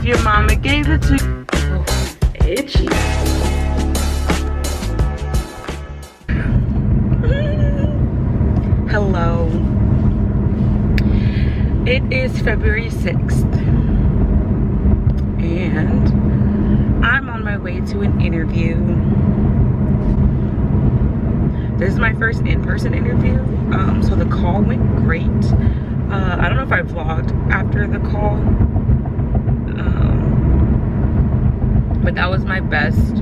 your mama gave it to you. Oh, itchy. Hello. It is February 6th. And I'm on my way to an interview. This is my first in-person interview. So the call went great. I don't know if I vlogged after the call. But that was my best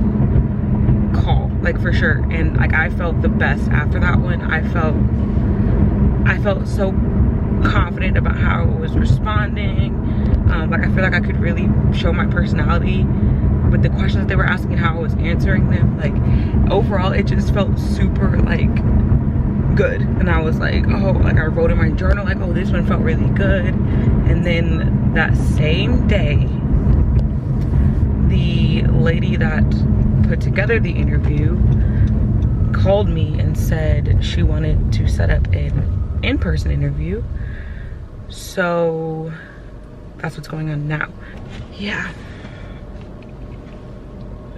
call, like for sure. And like I felt the best after that one. I felt so confident about how I was responding. Like I feel like I could really show my personality with the questions they were asking, how I was answering them. Like overall, it just felt super like good. And I was like, oh, like I wrote in my journal like, oh, this one felt really good. And then that same day, the lady that put together the interview called me and said she wanted to set up an in-person interview. So that's what's going on now. Yeah,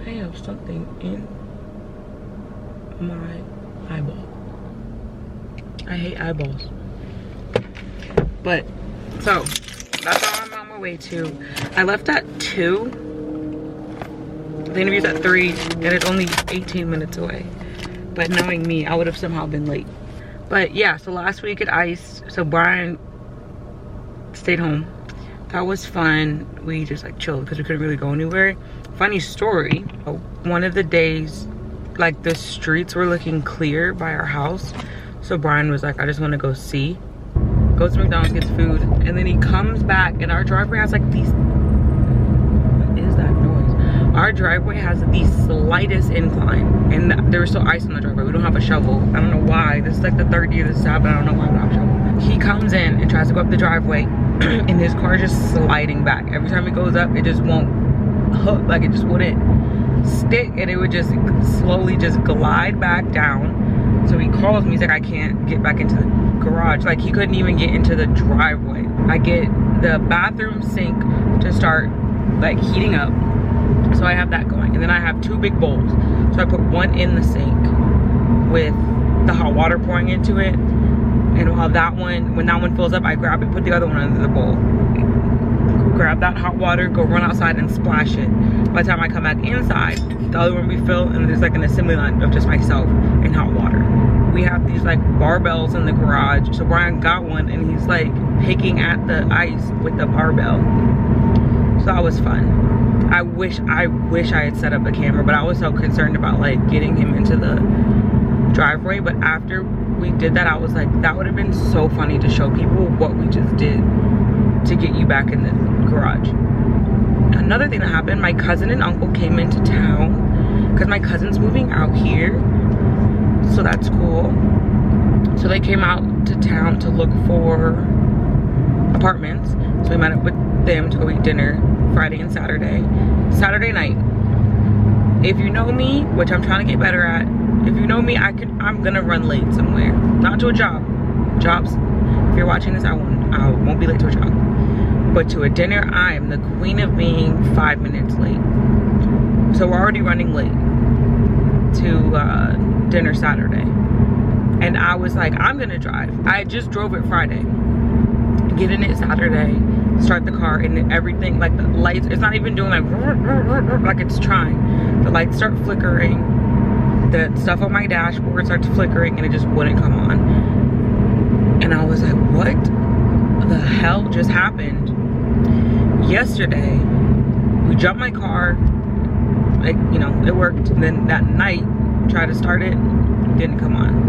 I have something in my eyeball. I hate eyeballs. But so that's all I'm on my way to. I left at 2. The interview's at 3 and it's only 18 minutes away. But knowing me, I would have somehow been late. But yeah, so last week at ICE, so Brian stayed home. That was fun. We just like chilled because we couldn't really go anywhere. Funny story, one of the days, like the streets were looking clear by our house. So Brian was like, I just want to go see. Goes to McDonald's, gets food, and then he comes back and our driveway has like these, what is that noise? Our driveway has the slightest incline and there was still ice on the driveway. We don't have a shovel. I don't know why. This is like the third year this has happened. I don't know why we don't have a shovel. He comes in and tries to go up the driveway and his car is just sliding back. Every time it goes up, it just won't hook, like it just wouldn't stick, and it would just slowly just glide back down. So he calls me, he's like, I can't get back into the garage. Like he couldn't even get into the driveway. I get the bathroom sink to start like heating up. So I have that going. And then I have 2 big bowls. So I put one in the sink with the hot water pouring into it. And while that one, when that one fills up, I grab it, put the other one under the bowl. Grab that hot water, go run outside and splash it. By the time I come back inside, the other one refill, and there's like an assembly line of just myself and hot water. We have these like barbells in the garage. So Brian got one and he's like picking at the ice with the barbell. So that was fun. I wish I had set up a camera, but I was so concerned about like getting him into the driveway. But after we did that, I was like, that would have been so funny to show people what we just did to get you back in the garage. Another thing that happened, my cousin and uncle came into town because my cousin's moving out here, so that's cool. So they came out to town to look for apartments. So we met up with them to go eat dinner Friday and Saturday. Saturday night, if you know me, which I'm trying to get better at, if you know me, I'm gonna run late somewhere. Not to a job. Jobs, if you're watching this, I won't be late to a job. But to a dinner, I am the queen of being 5 minutes late. So we're already running late to dinner Saturday. And I was like, I'm gonna drive. I just drove it Friday. Get in it Saturday, start the car, and everything, like the lights, it's not even doing like it's trying. The lights start flickering, the stuff on my dashboard starts flickering, and it just wouldn't come on. And I was like, what the hell just happened? Yesterday, we jumped my car, like, you know, it worked. And then that night, tried to start it, didn't come on.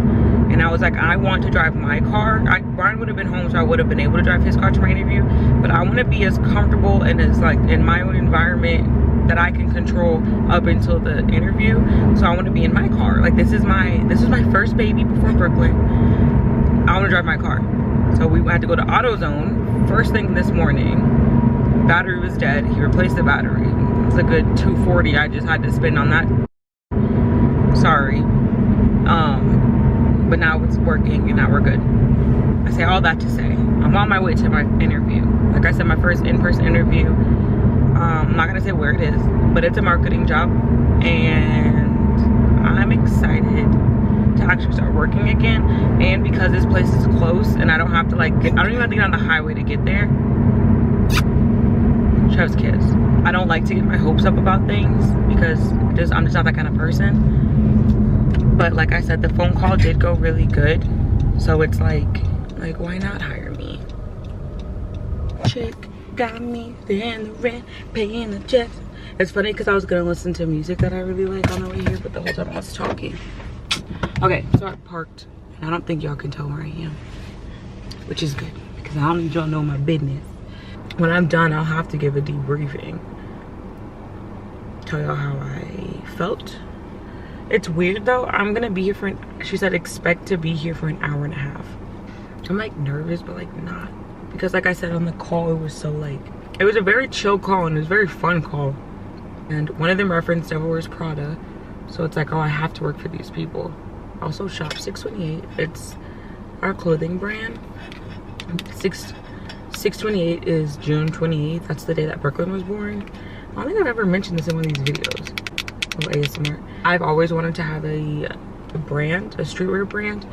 And I was like, I want to drive my car. Brian would have been home, so I would have been able to drive his car to my interview. But I want to be as comfortable and as like in my own environment that I can control up until the interview. So I want to be in my car. Like this is my first baby before Brooklyn. I want to drive my car. So we had to go to AutoZone first thing this morning. Battery was dead. He replaced the battery. It's a good $240 I just had to spend on that. Sorry. But now it's working and now we're good. I say all that to say I'm on my way to my interview. Like I said, my first in-person interview. I'm not gonna say where it is, but it's a marketing job, and I'm excited to actually start working again. And because this place is close and I don't have to like I don't even have to get on the highway to get there. Chef's kiss. I don't like to get my hopes up about things because I'm just not that kind of person. But like I said, the phone call did go really good. So it's like why not hire me? Chick got me paying the rent, paying the Jess. It's funny because I was gonna listen to music that I really like on the way here, but the whole time I was talking. Okay, so I parked, and I don't think y'all can tell where I am, which is good because I don't need y'all to know my business. When I'm done, I'll have to give a debriefing, tell y'all how I felt. It's weird though. I'm gonna be here for she said expect to be here for an hour and a half. I'm like nervous, but like not, because like I said on the call, it was so like, it was a very chill call and it was a very fun call. And one of them referenced Devil Wears Prada, so it's like, oh, I have to work for these people. Also shop 628. It's our clothing brand. 628 is June 28th. That's the day that Brooklyn was born. I don't think I've ever mentioned this in one of these videos of ASMR. I've always wanted to have a brand, a streetwear brand,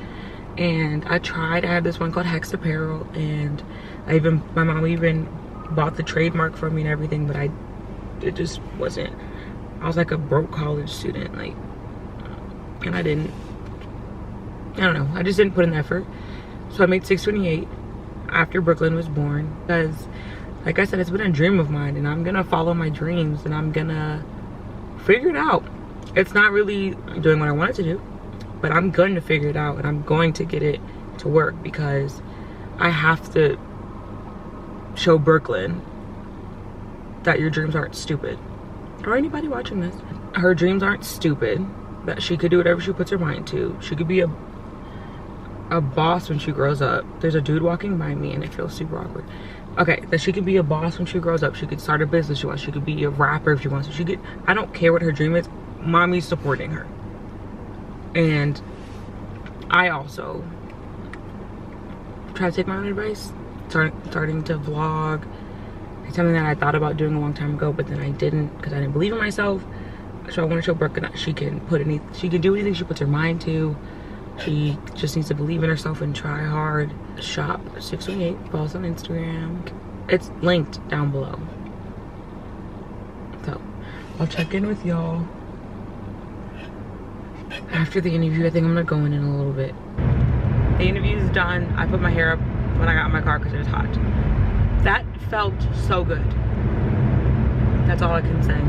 and I tried. I had this one called Hex Apparel, and my mom even bought the trademark from me and everything, but it just wasn't. I was like a broke college student, like, and I don't know, I just didn't put in the effort. So I made 628 after Brooklyn was born, because like I said, it's been a dream of mine, and I'm gonna follow my dreams, and I'm gonna figure it out. It's not really doing what I wanted to do, but I'm going to figure it out, and I'm going to get it to work, because I have to show Brooklyn that your dreams aren't stupid, or anybody watching this. Her dreams aren't stupid, that she could do whatever she puts her mind to. She could be a boss when she grows up. There's a dude walking by me and it feels super awkward. Okay, that she could be a boss when she grows up. She could start a business if she wants. She could be a rapper if she wants. She could, I don't care what her dream is. Mommy's supporting her. And I also try to take my own advice. Starting to vlog. It's something that I thought about doing a long time ago, but then I didn't, because I didn't believe in myself. So I want to show Brooke that she can do anything she puts her mind to. She just needs to believe in herself and try hard. Shop 628, follow us on Instagram. It's linked down below. So I'll check in with y'all after the interview. I think I'm gonna go in a little bit. The interview's done. I put my hair up when I got in my car because it was hot. That felt so good. That's all I can say.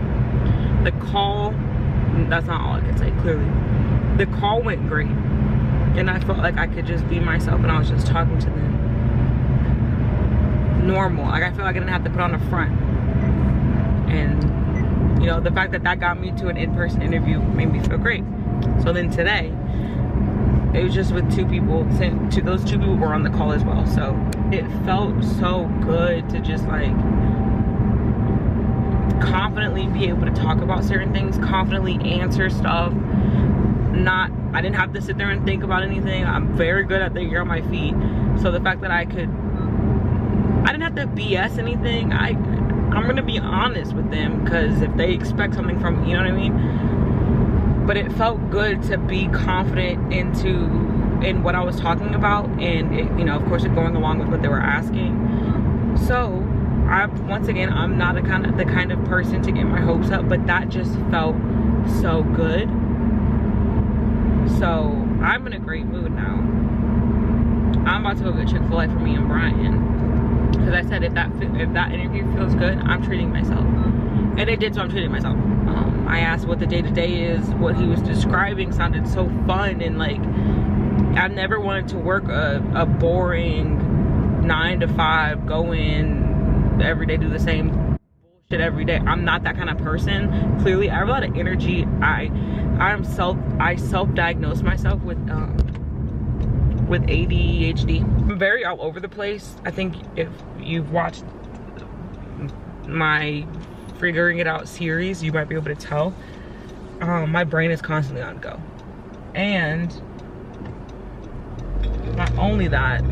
The call, that's not all I can say, clearly. The call went great. And I felt like I could just be myself, and I was just talking to them normal. Like, I feel like I didn't have to put on a front. And, you know, the fact that that got me to an in-person interview made me feel great. So then today, it was just with two people. Those two people were on the call as well. So it felt so good to just like confidently be able to talk about certain things, confidently answer stuff. I didn't have to sit there and think about anything. I'm very good at thinking on my feet. So the fact that I didn't have to BS anything. I'm gonna be honest with them, because if they expect something from me, you know what I mean? But it felt good to be confident in what I was talking about, and it, you know, of course, it going along with what they were asking. So once again, I'm not the kind of person to get my hopes up, but that just felt so good. So I'm in a great mood now. I'm about to go get Chick-fil-A for me and Brian, because I said if that interview feels good, I'm treating myself, and it did. So I'm treating myself. I asked what the day-to-day is. What he was describing sounded so fun, and like, I never wanted to work a boring 9 to 5, go in every day, do the same bullshit every day. I'm not that kind of person. Clearly, I have a lot of energy. I self-diagnosed myself with ADHD. I'm very all over the place. I think if you've watched my Figuring It Out series, you might be able to tell. My brain is constantly on go. And not only that,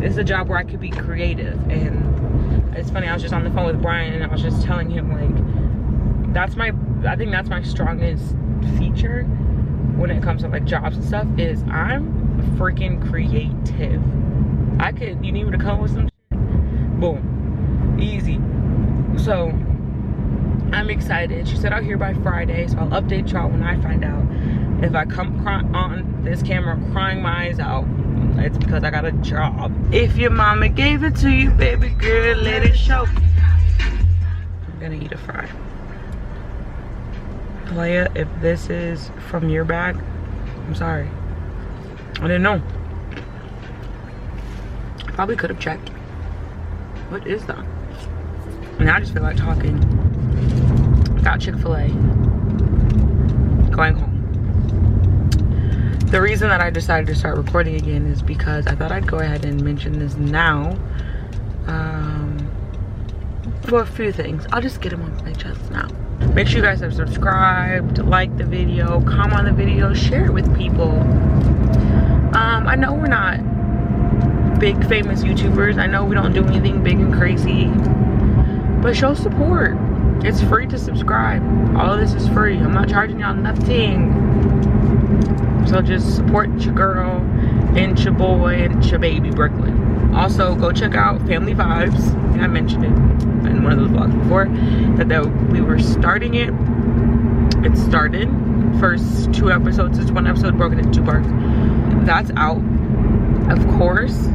it's a job where I could be creative, and it's funny, I was just on the phone with Brian and I was just telling him, like, I think that's my strongest feature when it comes to like jobs and stuff, is I'm freaking creative. You need me to come with some shit? Boom, easy. So I'm excited. She said I'll hear by Friday, so I'll update y'all when I find out. If I come on this camera crying my eyes out, it's because I got a job. If your mama gave it to you, baby girl, let it show. I'm gonna eat a fry. Leia, if this is from your bag, I'm sorry. I didn't know. I probably could have checked. What is that? And I just feel like talking. Got Chick-fil-A. Going home. The reason that I decided to start recording again is because I thought I'd go ahead and mention this now. For a few things. I'll just get them off my chest now. Make sure you guys have subscribed, like the video, comment on the video, share it with people. I know we're not big famous YouTubers. I know we don't do anything big and crazy. But show support. It's free to subscribe. All of this is free. I'm not charging y'all nothing. So just support your girl and your boy and your baby Brooklyn. Also, go check out Family Vibes. I mentioned it in one of those vlogs before that we were starting it. It started. First 2 episodes. It's 1 episode broken into 2 parts. That's out. Of course,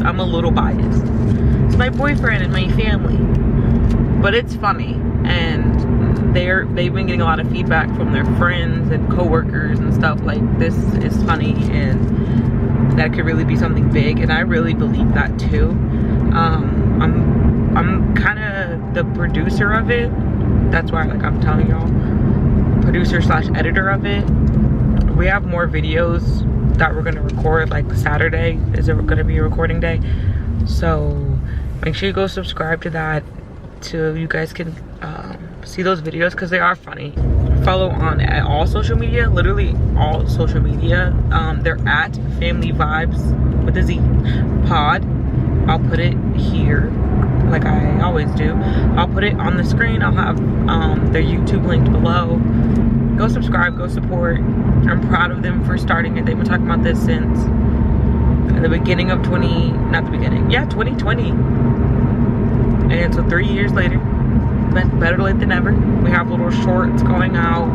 I'm a little biased. It's my boyfriend and my family, but it's funny, and they've been getting a lot of feedback from their friends and coworkers and stuff like this is funny and that could really be something big, and I really believe that too. I'm kind of the producer of it. That's why, like, I'm telling y'all, producer slash editor of it. We have more videos that we're gonna record. Like Saturday is gonna be a recording day, so make sure you go subscribe to that so you guys can see those videos, because they are funny. Follow on at all social media, literally all social media. They're at Family Vibes with a Z pod. I'll put it here like I always do. I'll put it on the screen. I'll have their YouTube linked below. Go subscribe, go support. I'm proud of them for starting it. They've been talking about this since the beginning of 2020. And so 3 years later, better late than never. We have little shorts going out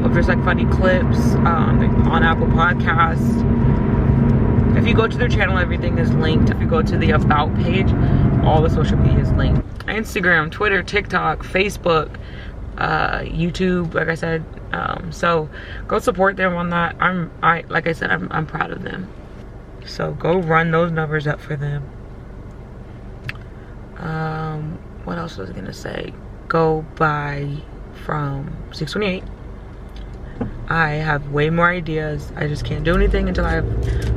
of just like funny clips on Apple Podcasts. If you go to their channel, everything is linked. If you go to the About page, all the social media is linked. Instagram, Twitter, TikTok, Facebook, YouTube, like I said. So go support them on that. Like I said, I'm proud of them. So go run those numbers up for them. What else was I gonna say? Go buy from 628. I have way more ideas. I just can't do anything until I've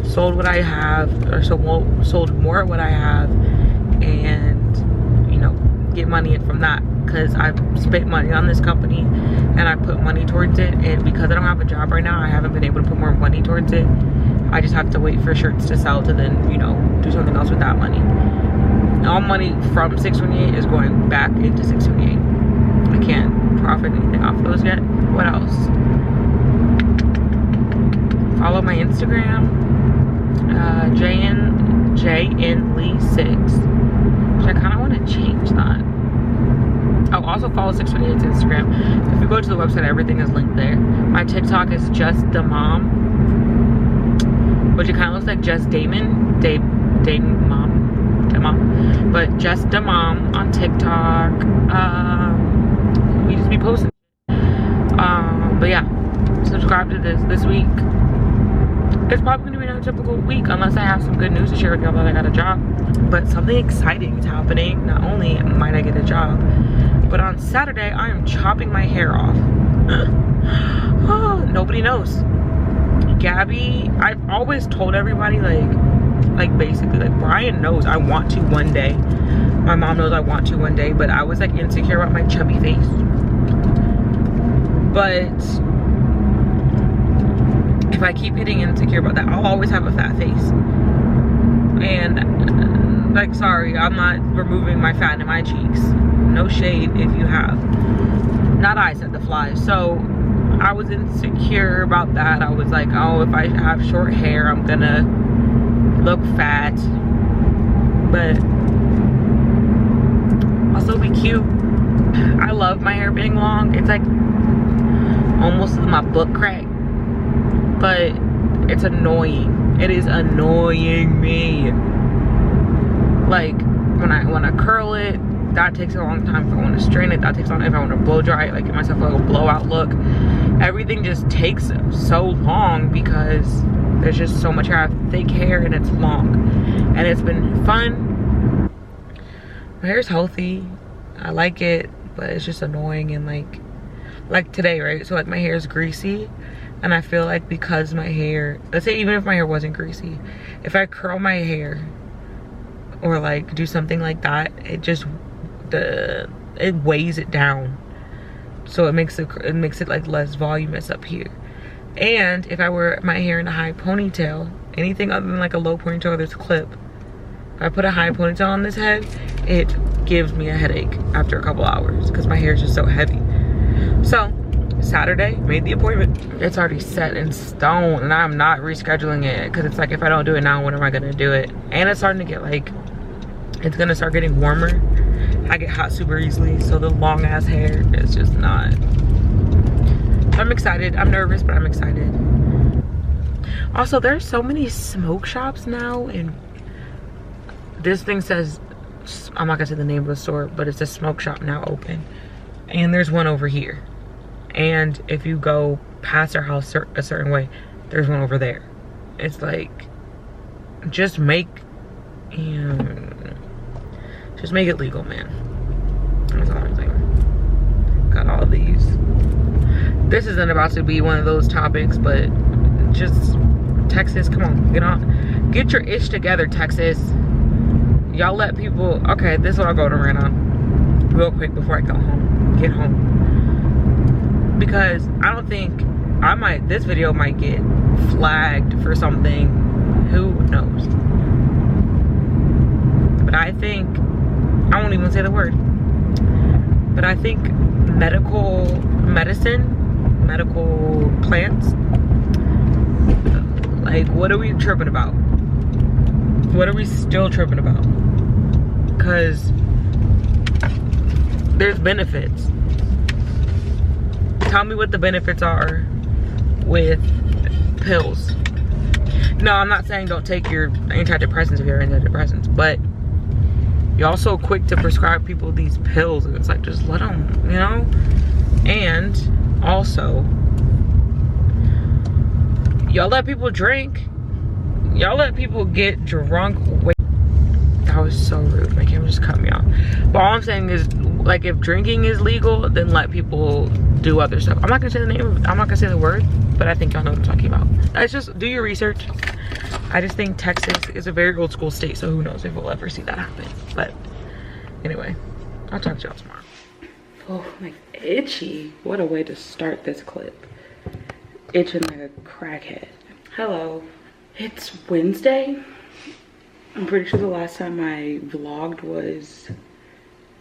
sold what I have, or sold more of what I have, and you know, get money in from that, because I've spent money on this company and I put money towards it, and because I don't have a job right now, I haven't been able to put more money towards it. I just have to wait for shirts to sell to then, you know, do something else with that money. All money from 628 is going back into 628. I can't profit anything off those yet. What else? Follow my Instagram, JNLee6. Which I kind of want to change that. Oh, also follow 628's Instagram. If you go to the website, everything is linked there. My TikTok is Just the Mom, which it kind of looks like Just Damon, Damon Mom. But Just the Mom on TikTok. We just be posting. But yeah, subscribe to this week. It's probably gonna be another typical week unless I have some good news to share with y'all that I got a job. But something exciting is happening. Not only might I get a job, but on Saturday I am chopping my hair off. Oh, nobody knows. Gabby, I've always told everybody, like basically, like, Brian knows I want to one day. My mom knows I want to one day, but I was like insecure about my chubby face. But if I keep getting insecure about that, I'll always have a fat face. And Like, sorry, I'm not removing my fat in my cheeks. No shade if you have. Not I said, the flies. So I was insecure about that. I was like, oh, if I have short hair, I'm gonna look fat. But also be cute. I love my hair being long. It's like almost my butt crack. But it's annoying. It is annoying me. Like when I curl it, that takes a long time. If I want to straighten it, that takes a long time. If I want to blow dry it, like give myself a little blowout look, everything just takes so long because there's just so much hair. I have thick hair and it's long, and it's been fun. My hair's healthy. I like it, but it's just annoying. And like today, right? So like my hair is greasy, and I feel like because my hair, let's say even if my hair wasn't greasy, if I curl my hair or like do something like that, it just it weighs it down, so it makes it like less voluminous up here. And if I wear my hair in a high ponytail, anything other than like a low ponytail or this clip, if I put a high ponytail on this head, it gives me a headache after a couple hours because my hair is just so heavy. So Saturday, made the appointment. It's already set in stone, and I'm not rescheduling it because it's like, if I don't do it now, when am I gonna do it? And it's starting to get like, it's gonna start getting warmer. I get hot super easily, so the long ass hair is just not. I'm excited. I'm nervous, but I'm excited. Also, there's so many smoke shops now, and this thing says, I'm not gonna say the name of the store, but it's a smoke shop now open. And there's one over here. And if you go past our house a certain way, there's one over there. It's like, just make it legal, man. That's all I'm saying. Got all these. This isn't about to be one of those topics, but just Texas, come on, get your ish together, Texas. Y'all let people, okay, this is what I'll go to rant on real quick before I get home. Because I don't think, this video might get flagged for something, who knows. But I think, I won't even say the word, but I think medical plants, like, what are we tripping about? What are we still tripping about? Because there's benefits. Tell me what the benefits are with pills. No, I'm not saying don't take your antidepressants if you're antidepressants, but you're also quick to prescribe people these pills, and it's like, just let them, you know? And also, y'all let people drink. Y'all let people get drunk. Wait, that was so rude. My camera just cut me off. But all I'm saying is, like, if drinking is legal, then let people do other stuff. I'm not gonna say the name, I'm not gonna say the word, but I think y'all know what I'm talking about. It's just, do your research. I just think Texas is a very old school state, so who knows if we'll ever see that happen. But anyway, I'll talk to y'all tomorrow. Oh, my itchy. What a way to start this clip. Itching like a crackhead. Hello. It's Wednesday. I'm pretty sure the last time I vlogged was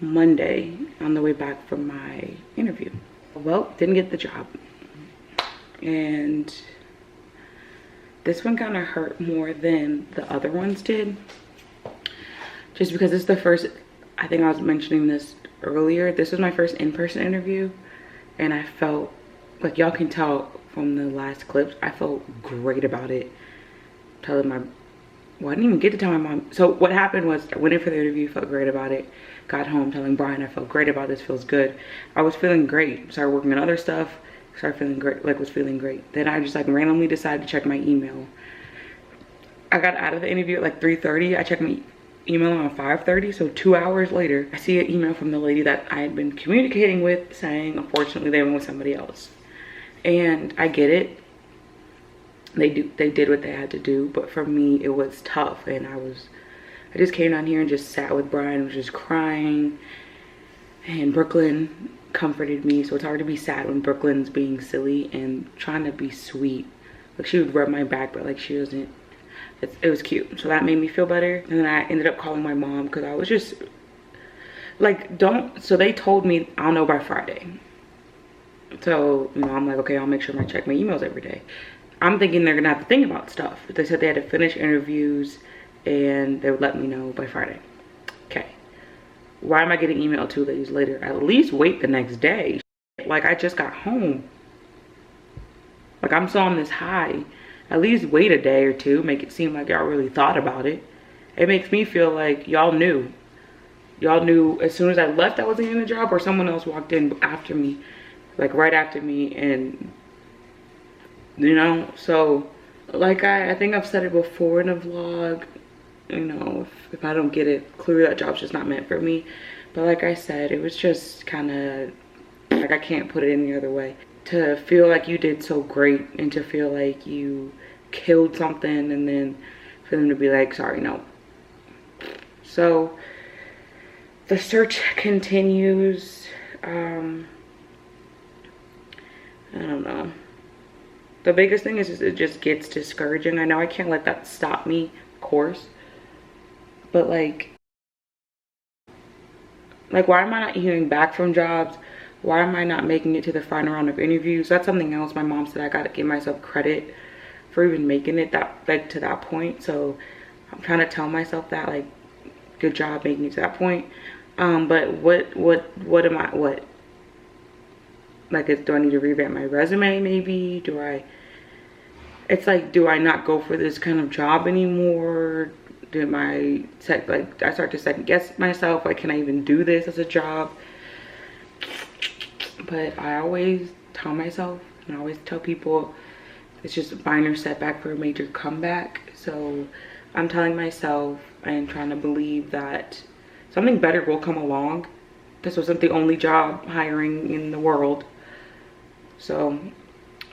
Monday on the way back from my interview. Well, didn't get the job. And this one kind of hurt more than the other ones did. Just because it's the first, I think I was mentioning this earlier, this was my first in-person interview. And I felt, like y'all can tell from the last clips, I felt great about it. Telling my, well, I didn't even get to tell my mom. So what happened was, I went in for the interview, felt great about it. Got home telling Brian I felt great about this, feels good. I was feeling great. Started working on other stuff. Started feeling great, like was feeling great. Then I just like randomly decided to check my email. I got out of the interview at like 3:30. I checked my email around 5:30. So 2 hours later, I see an email from the lady that I had been communicating with saying, unfortunately, they went with somebody else. And I get it. They did what they had to do. But for me, it was tough. And I just came down here and just sat with Brian, was just crying. And Brooklyn comforted me. So it's hard to be sad when Brooklyn's being silly and trying to be sweet. Like, she would rub my back, but like she doesn't it was cute. So that made me feel better. And then I ended up calling my mom because I was just like, so they told me I'll know by Friday. So, you know, I'm like, okay, I'll make sure I check my emails every day. I'm thinking they're gonna have to think about stuff. They said they had to finish interviews and they would let me know by Friday. Okay. Why am I getting emailed 2 days later? At least wait the next day. Like, I just got home. Like, I'm still on this high. At least wait a day or two. Make it seem like y'all really thought about it. It makes me feel like y'all knew. Y'all knew as soon as I left I wasn't in a job, or someone else walked in after me. Like, right after me, and, you know? So, like, I think I've said it before in a vlog. You know, if I don't get it, clearly that job's just not meant for me. But like I said, it was just kind of, like, I can't put it any other way. To feel like you did so great and to feel like you killed something, and then for them to be like, sorry, no. So the search continues. I don't know. The biggest thing is it just gets discouraging. I know I can't let that stop me, of course. But like why am I not hearing back from jobs? Why am I not making it to the final round of interviews? That's something else. My mom said I gotta give myself credit for even making it to that point. So I'm trying to tell myself that, like, good job making it to that point. But what am I, like, do I need to revamp my resume maybe? It's like, do I not go for this kind of job anymore? I start to second guess myself, like, can I even do this as a job? But I always tell myself, and I always tell people, it's just a minor setback for a major comeback. So I'm telling myself and trying to believe that something better will come along. This wasn't the only job hiring in the world. So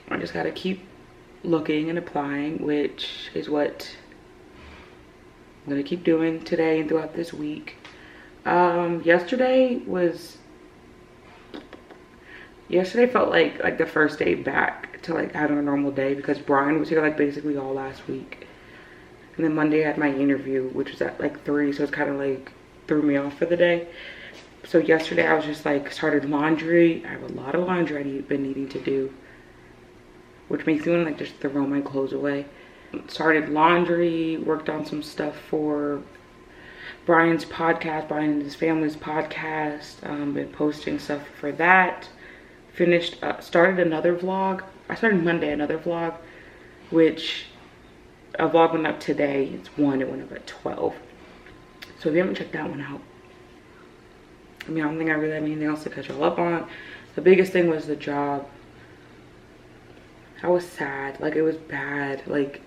I just gotta keep looking and applying, which is what I'm gonna keep doing today and throughout this week. Yesterday felt like the first day back to, like, having a normal day, because Brian was here, like, basically all last week. And then Monday I had my interview, which was at like 3, so it's kind of like threw me off for the day. So yesterday I was just like, started laundry. I have a lot of laundry I've been needing to do, which makes me want to, like, just throw my clothes away. Started laundry, worked on some stuff for Brian's podcast, Brian and his family's podcast. Been posting stuff for that. Finished, started another vlog. I started Monday another vlog, which a vlog went up today. It's 1, it went up at 12. So if you haven't checked that one out, I mean, I don't think I really have anything else to catch y'all up on. The biggest thing was the job. I was sad, like, it was bad. Like,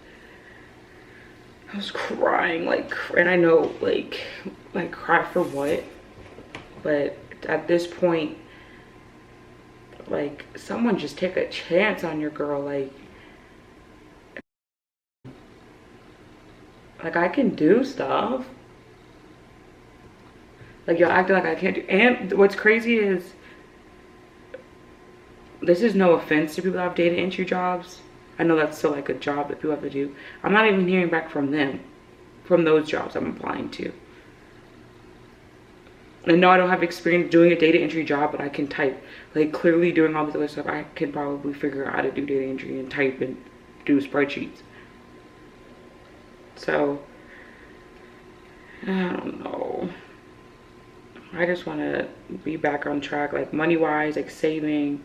I was crying, like, and I know, like cry for what? But at this point, like, someone just take a chance on your girl. Like I can do stuff. Like, y'all acting like I can't do. And what's crazy is, this is no offense to people that have data entry jobs. I know that's still, like, a job that people have to do. I'm not even hearing back from them, from those jobs I'm applying to. And no, I don't have experience doing a data entry job, but I can type. Like, clearly doing all this other stuff, I can probably figure out how to do data entry and type and do spreadsheets. So, I don't know. I just want to be back on track, like, money-wise, like, saving.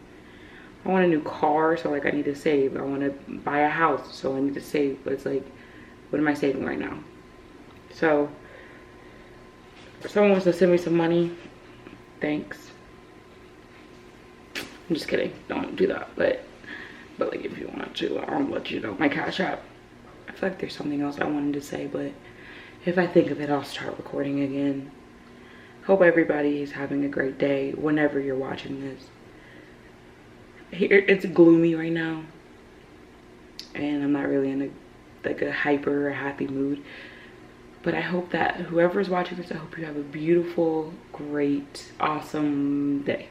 I want a new car, so, like, I need to save. I want to buy a house, so I need to save. But it's like, what am I saving right now? So, if someone wants to send me some money, thanks. I'm just kidding. Don't do that. But like, if you want to, I'll let you know. My Cash App. I feel like there's something else I wanted to say, but if I think of it, I'll start recording again. Hope everybody is having a great day whenever you're watching this. Here, it's gloomy right now, and I'm not really in a hyper or happy mood. But I hope that whoever's watching this, I hope you have a beautiful, great, awesome day.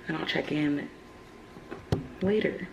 And I'll check in later.